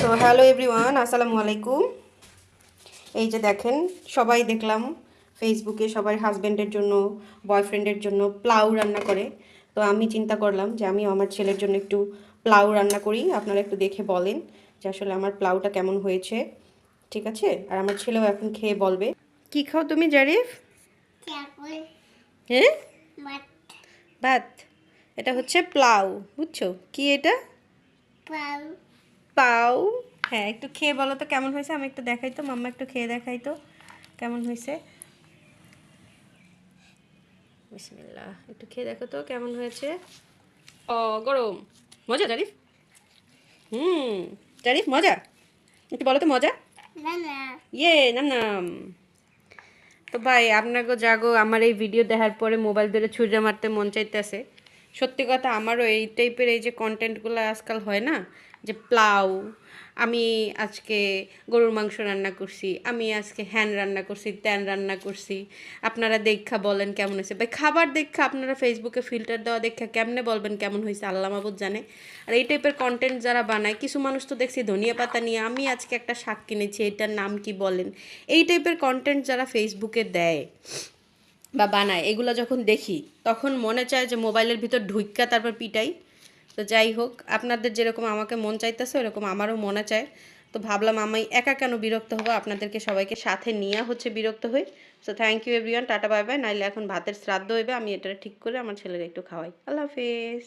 তো hello everyone, আসসালামু আলাইকুম। এই যে দেখেন, সবাই দেখলাম ফেসবুকে সবাই হাজব্যান্ডের জন্য, বয়ফ্রেন্ডের জন্য পোলাও রান্না করে। তো আমি চিন্তা করলাম যে আমি আমার ছেলের জন্য একটু পোলাও রান্না করি। আপনারা একটু দেখে বলেন যে আসলে আমার পোলাওটা কেমন হয়েছে, ঠিক আছে? আর আমার ছেলেও এখন খেয়ে বলবে। কি খাও তুমি জারিফ? হ্যাঁ, ভাত। এটা হচ্ছে পোলাও, বুঝছো? কি এটা? পাও। হ্যাঁ, একটু খেয়ে বলো তো কেমন হয়েছে। আমি একটু দেখাই তো, মাম্মা একটু খেয়ে দেখাই তো কেমন হয়েছে। বিসমিল্লাহ, একটু খেয়ে দেখো তো কেমন হয়েছে। ও গরম। মজা জারিফ? হুম, জারিফ মজা? একটু বলো তো মজা। ইয়ে নাম নাম। তো ভাই, আপনাকে জাগো আমার এই ভিডিও দেখার পরে মোবাইল ধরে ছুঁড়ে মারতে মন চাইতেছে। সত্যি কথা, আমারও এই টাইপের এই যে কন্টেন্টগুলো আজকাল হয় না, যে পোলাও, আমি আজকে গরুর মাংস রান্না করছি, আমি আজকে হ্যান রান্না করছি, ত্যান রান্না করছি, আপনারা দেখা বলেন কেমন হয়েছে। ভাই, খাবার দেখা আপনারা ফেসবুকে ফিল্টার দেওয়া দেখা কেমনে বলবেন কেমন হয়েছে? আল্লাহ মাবুদ জানে। আর এই টাইপের কন্টেন্ট যারা বানায়, কিছু মানুষ তো দেখছি ধনিয়া পাতা নিয়ে, আমি আজকে একটা শাক কিনেছি, এটার নাম কি বলেন, এই টাইপের কন্টেন্ট যারা ফেসবুকে দেয় বা বানায়, এগুলো যখন দেখি তখন মনে চায় যে মোবাইলের ভিতর ঢুইক্কা তারপর পিটাই। তো যাই হোক, আপনাদের যেরকম আমাকে মন চাইতেছে ওরকম আমারও মনে চায়। তো ভাবলাম আমি একা কেন বিরক্ত হবো, আপনাদেরকে সবাইকে সাথে নিয়ে হচ্ছে বিরক্ত হই। So thank you everyone, tata bye bye. নাইলে এখন ভাতের শ্রাদ্ধ হইবে, আমি এটা ঠিক করে আমার ছেলের একটু খাওয়াই। আল্লাহ হাফেজ।